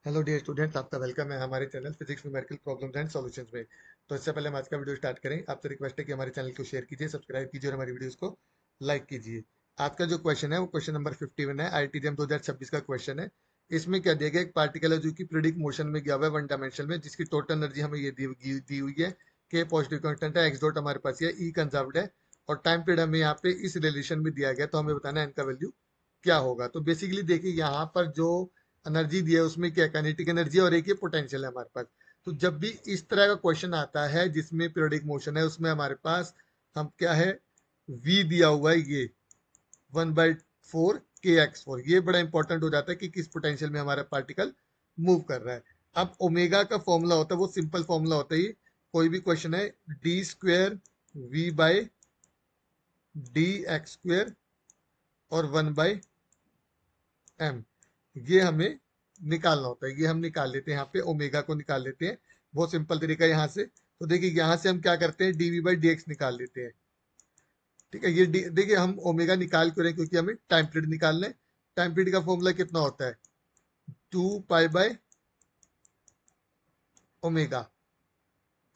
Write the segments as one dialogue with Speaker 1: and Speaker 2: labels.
Speaker 1: Hello dear students, आपका welcome है हमारे channel physics numerical problems and solutions में। तो इससे पहले हम आज का वीडियो स्टार्ट करें, आपसे रिक्वेस्ट है कि हमारे चैनल को शेयर कीजिए, सब्सक्राइब कीजिए और हमारी वीडियोस को लाइक कीजिए। आज का जो क्वेश्चन है वो क्वेश्चन नंबर 51 है, आईआईटी 2026 का क्वेश्चन है। इसमें क्या दिया गया, एक पार्टिकल है जो कि प्रिडिक्ट मोशन में गया हुआ है वन डायमेंशन में, जिसकी टोटल एनर्जी हमें ये दी हुई है। के पॉजिटिव कांस्टेंट है, एक्स डॉट हमारे पास ये ई कंजर्व्ड है, और टाइम पीरियड हमें यहाँ पे इस रिलेशन में दिया गया, तो हमें बताना है एन का वैल्यू क्या होगा। तो बेसिकली देखिए यहाँ पर जो एनर्जी दिया है उसमें क्या काइनेटिक एनर्जी और एक ये पोटेंशियल है हमारे पास। तो जब भी इस तरह का क्वेश्चन आता है जिसमें पीरियोडिक मोशन है, उसमें हमारे पास हम क्या है, v दिया हुआ है ये 1/4 kx4, ये बड़ा इंपॉर्टेंट हो जाता है कि किस पोटेंशियल में हमारा पार्टिकल मूव कर रहा है। अब ओमेगा का फॉर्मूला होता है, वो सिंपल फॉर्मूला होता है, ये कोई भी क्वेश्चन है, d²v/dx² और 1/m, ये हमें निकालना होता है। ये हम निकाल लेते हैं, यहाँ पे ओमेगा को निकाल लेते हैं, बहुत सिंपल तरीका है यहाँ से। तो देखिए यहाँ से हम क्या करते हैं, dv/dx निकाल लेते हैं। ठीक है, ये देखिए हम ओमेगा निकाल क्यों रहे हैं, क्योंकि हमें टाइम पीरियड निकालना है। टाइम पीरियड का फॉर्मूला कितना होता है, 2 पाई/ओमेगा।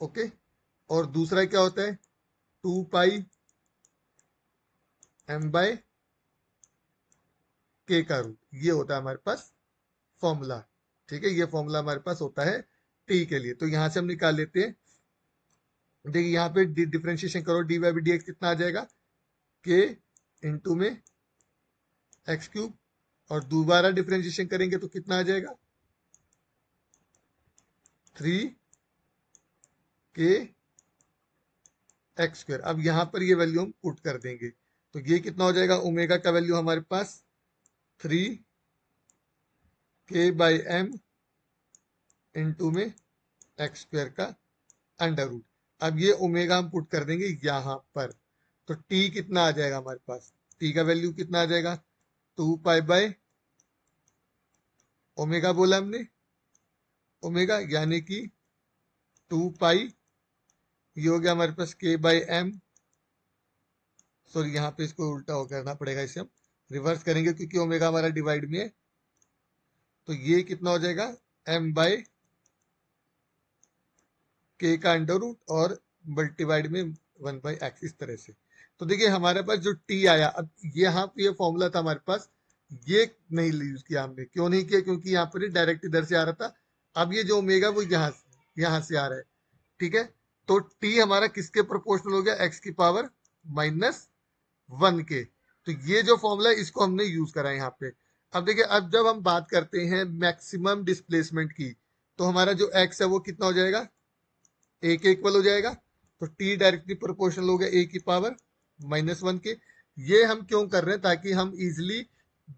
Speaker 1: ओके, और दूसरा क्या होता है, 2 पाई m/k का रूट, ये होता है हमारे पास फॉर्मूला। ठीक है, ये फॉर्मूला हमारे पास होता है टी के लिए, तो यहां से हम निकाल लेते हैं। देखिए यहाँ पे डिफ्रेंशिएशन करो, dy/dx कितना आ जाएगा, के इंटू में x³ और दोबारा डिफ्रेंशिएशन करेंगे तो कितना आ जाएगा, 3 k x²। अब यहाँ पर ये वैल्यू हम पुट कर देंगे, तो ये कितना हो जाएगा, ओमेगा का वैल्यू हमारे पास 3 k/m इंटू में x² का अंडर रूट। अब ये ओमेगा हम पुट कर देंगे यहाँ पर, तो t कितना आ जाएगा हमारे पास, t का वैल्यू कितना आ जाएगा, 2 पाई/ओमेगा बोला हमने, ओमेगा यानी कि 2 पाई, ये हो गया हमारे पास k/m। सॉरी, यहाँ पे इसको उल्टा हो करना पड़ेगा, इसे हम रिवर्स करेंगे क्योंकि ओमेगा हमारा डिवाइड में है। तो ये कितना हो जाएगा, m/k का अंडर रूट और मल्टीवाइड में 1/x, इस तरह से। तो देखिए हमारे पास जो t आया, अब यहाँ पे ये फॉर्मूला था हमारे पास, ये नहीं यूज किया हमने। क्यों नहीं किया, क्योंकि यहाँ पर डायरेक्ट इधर से आ रहा था। अब ये जो ओमेगा वो यहाँ से आ रहा है। ठीक है, तो t हमारा किसके प्रोपोर्शनल हो गया, x⁻⁻1 के। तो ये जो फॉर्मूला है इसको हमने यूज करा है यहाँ पे। अब देखिए, अब जब हम बात करते हैं मैक्सिमम डिस्प्लेसमेंट की, तो हमारा जो x है वो कितना हो जाएगा, a के इक्वल हो जाएगा। तो t डायरेक्टली प्रोपोर्शनल हो गया a⁻⁻1 के। ये हम क्यों कर रहे हैं, ताकि हम इजिली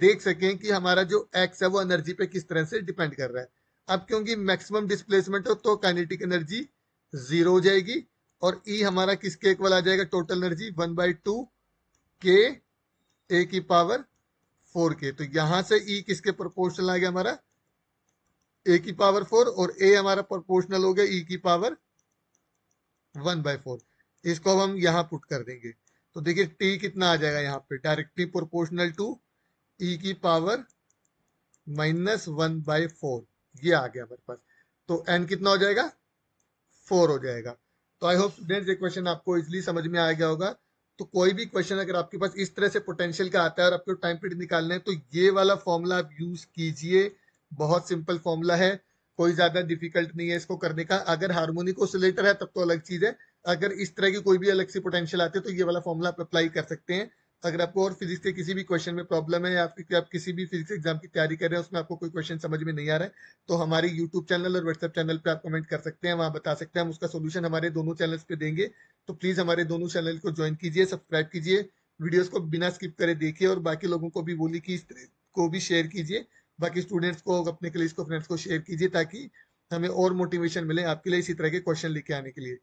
Speaker 1: देख सकें कि हमारा जो x है वो एनर्जी पे किस तरह से डिपेंड कर रहा है। अब क्योंकि मैक्सिमम डिस्प्लेसमेंट हो तो काइनेटिक एनर्जी जीरो हो जाएगी, और E हमारा किसके इक्वल आ जाएगा, टोटल एनर्जी 1/2 k A⁻4 के। तो यहां से E किसके प्रोपोर्शनल आ गया हमारा, A⁻4, और A हमारा प्रोपोर्शनल हो गया E⁻1/4। इसको अब हम यहाँ पुट कर देंगे, तो देखिए T कितना आ जाएगा, यहाँ पे डायरेक्टली प्रोपोर्शनल टू E⁻⁻1/4, ये आ गया हमारे पास। तो N कितना हो जाएगा, 4 हो जाएगा। तो आई होप स्टूडेंट्स ये क्वेश्चन आपको इजिली समझ में आ गया होगा। तो कोई भी क्वेश्चन अगर आपके पास इस तरह से पोटेंशियल का आता है और आपको टाइम पीरियड निकालना है, तो ये वाला फॉर्मूला आप यूज कीजिए। बहुत सिंपल फॉर्मूला है, कोई ज्यादा डिफिकल्ट नहीं है इसको करने का। अगर हार्मोनिक ऑसिलेटर है तब तो अलग चीज है, अगर इस तरह की कोई भी अलग सी पोटेंशियल आती है तो ये वाला फॉर्मूला आप अप्लाई कर सकते हैं। अगर आपको और फिजिक्स के किसी भी क्वेश्चन में प्रॉब्लम है, या फिर आप किसी भी फिजिक्स एग्जाम की तैयारी कर रहे हैं उसमें आपको कोई क्वेश्चन समझ में नहीं आ रहा है, तो हमारे यूट्यूब चैनल और व्हाट्सएप चैनल पे आप कमेंट कर सकते हैं, वहां बता सकते हैं, हम उसका सोल्यूशन हमारे दोनों चैनल्स पे देंगे। तो प्लीज हमारे दोनों चैनल को ज्वाइन कीजिए, सब्सक्राइब कीजिए, वीडियोस को बिना स्किप करे देखिए, और बाकी लोगों को भी बोलिए कि इस को भी शेयर कीजिए। बाकी स्टूडेंट्स को, अपने कलीग्स को, फ्रेंड्स को शेयर कीजिए, ताकि हमें और मोटिवेशन मिले आपके लिए इसी तरह के क्वेश्चन लेके आने के लिए।